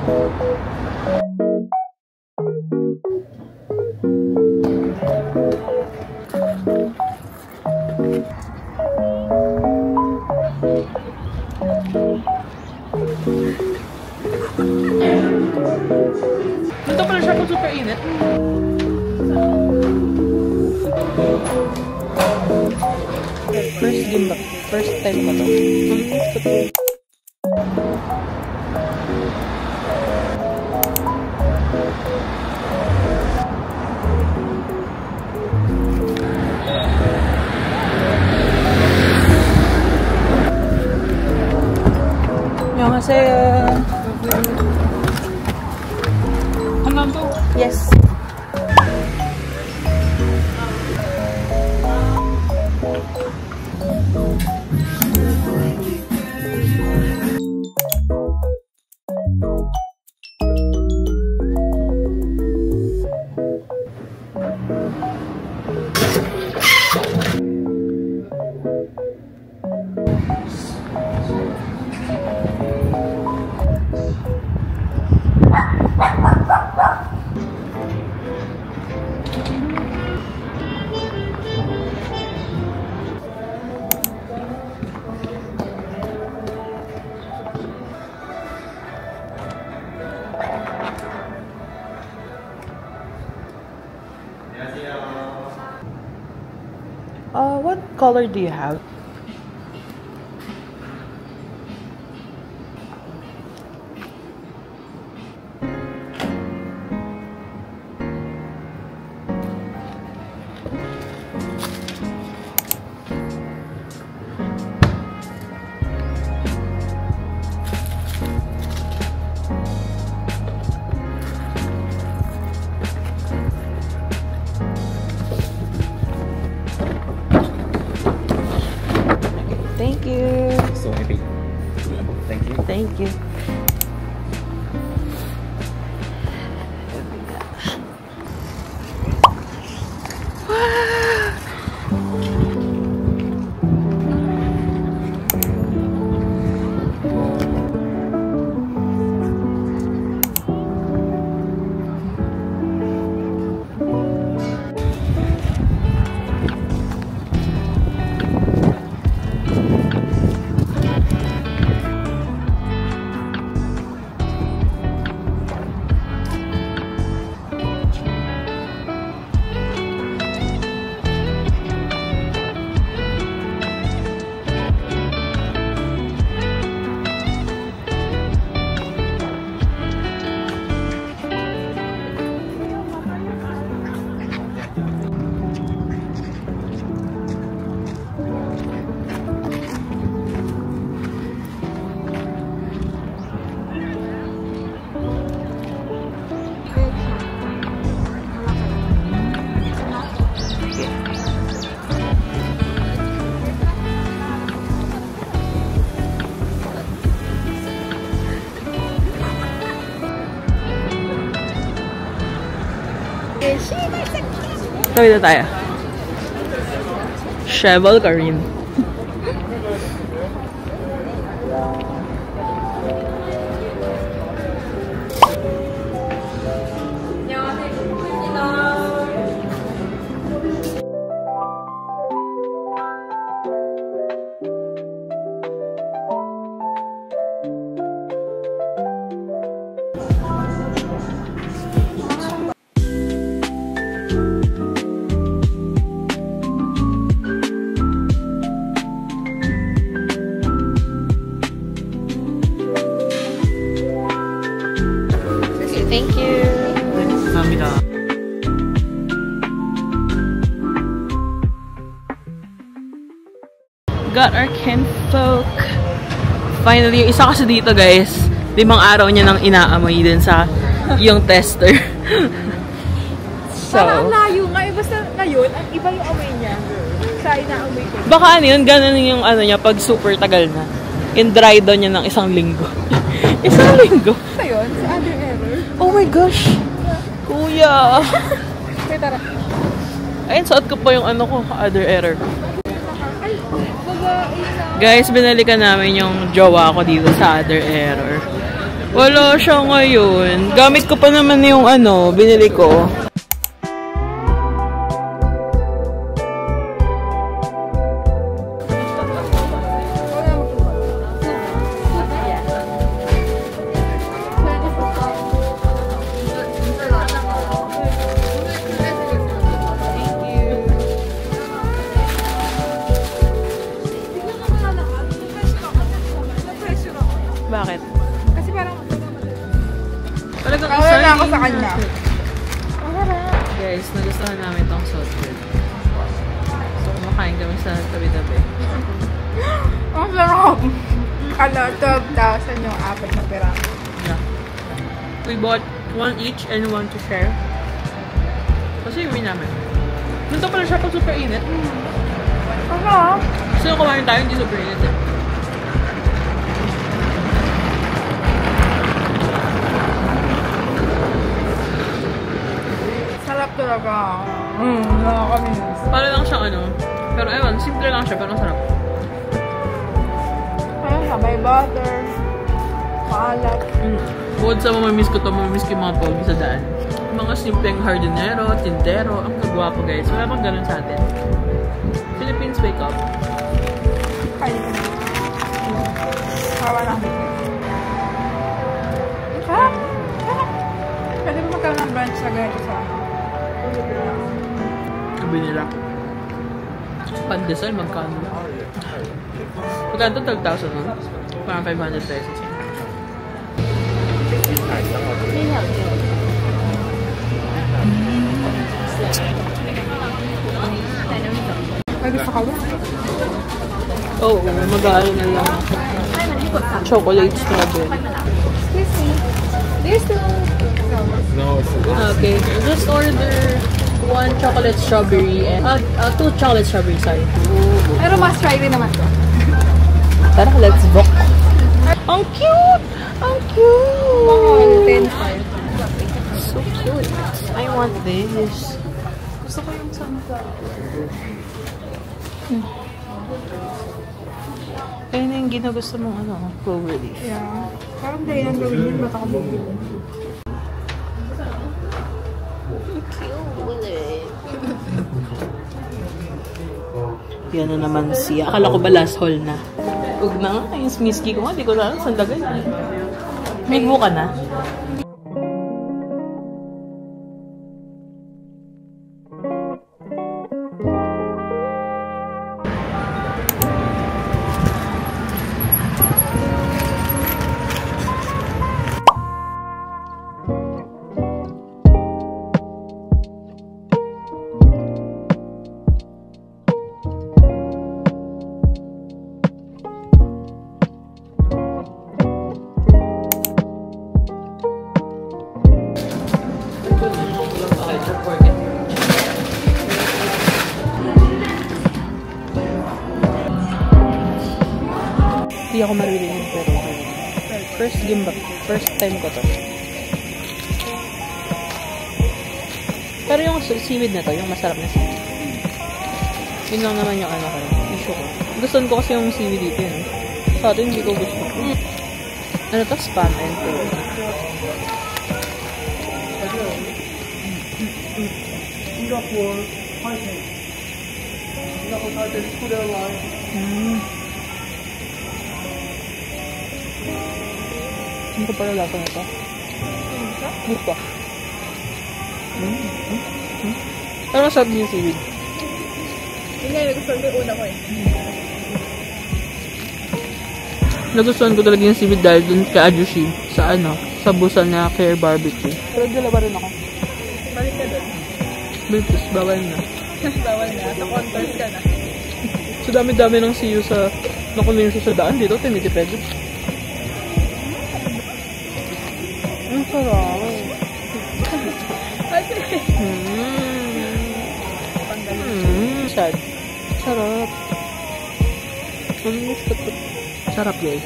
Ito pala siya kung super init. First game ba? First time ba to? 안녕하세요. 한남 또? Yes. What color do you have? Thank you. So happy. Thank you. Thank you. Tawid na tayo. Cheval Karin. Thank you. 감사합니다. Got our kinfolk. Finally, yung isa kasi dito guys, 5 araw niya nang inaamoy din sa yung tester. So, parang layo nga. Basta ngayon, ang iba yung amoy niya. Sa inaamoy ko. Baka ano yun, ganun yung ano niya pag super tagal na. In dry down niya ng 1 linggo. 1 linggo? Ito yun, sa other error. Oh my gosh! Kuya! Wait, tara. Ayun, suot ko pa yung ano ko, other error. Ay, babae na. Guys, binalikan namin yung jowa ko dito sa other error. Wala siya ngayon. Gamit ko pa naman yung ano, binili ko. Bakit? Kasi parang Talagang wala na ako sa kanya. Guys, nagustuhan namin itong sauce bread. So, kumakain kami sa tabi-tabi. Ang sarap. 12,000 yung apat na piraso. Yeah. We bought one each and one to share. Kasi yung namin. Nito pala siya pag super init. Kasi yung kumain tayo, hindi super init eh. Sarap talaga. Nakakamiss. Para lang siyang ano. Pero ewan, simple lang siya, pero ang sarap. Kaya siya, may butter, maalat. Bukod sa mamamiss ko to, mamamiss ko yung mga pogi sa daan. Mga simpleng hardinero, tindero, ang kagwapo guys. Wala pang ganun sa atin. Philippines wake up. Kaya ko na. Kawa namin. Sarap! Sarap! Pwede mo magkaroon ng brunch sa ganito sa ano. Sabi nila. Pandesal, magkano? Magkano to? 12,000 no? Parang 500 pesos. Ay, gusto ka ba? Oo, mag-aano na lang. Chocolate strawberry. Excuse me. There's two. Okay, just order one chocolate strawberry and two chocolate strawberry, sorry. Pero must try rin naman to. Tara, let's book. Ang cute! Ang cute! So cute. I want this. Gusto ko yung sunflower. Ayun na yung ginagusto mong ano, clover leaf. Yeah. Parang dahil ang gawin yun, baka bumili. Yan na naman siya. Akala ko ba last haul na? Huwag na nga. Yung smiski ko nga. Di ko alam saan lagay. May buka na. Hindi ako maririnig pero first time ko to. Pero yung seaweed na to, yung masarap na seaweed. Yun lang naman yung ano ko, issue ko. Gusto ko kasi yung seaweed dito yun. Sa atin, hindi ko gusto. Ano to? Spam and pearl. Ano ko pala lasa na ito? Good pa. Pero masarap din yung seaweed. Yun nga, nagustuhan ko yung una ko eh. Nagustuhan ko talaga yung seaweed dahil dun kay Ajushi sa ano, sa Busan na Care Barbecue. Pero dalawa rin ako. Balik ka doon. Biltus, bawal na. Bawal na. Naka-converse ka na. So dami-dami ng siyo sa nakunin sa daan dito, tinitipid. Ang sarap. Sad. Sarap. Sarap guys.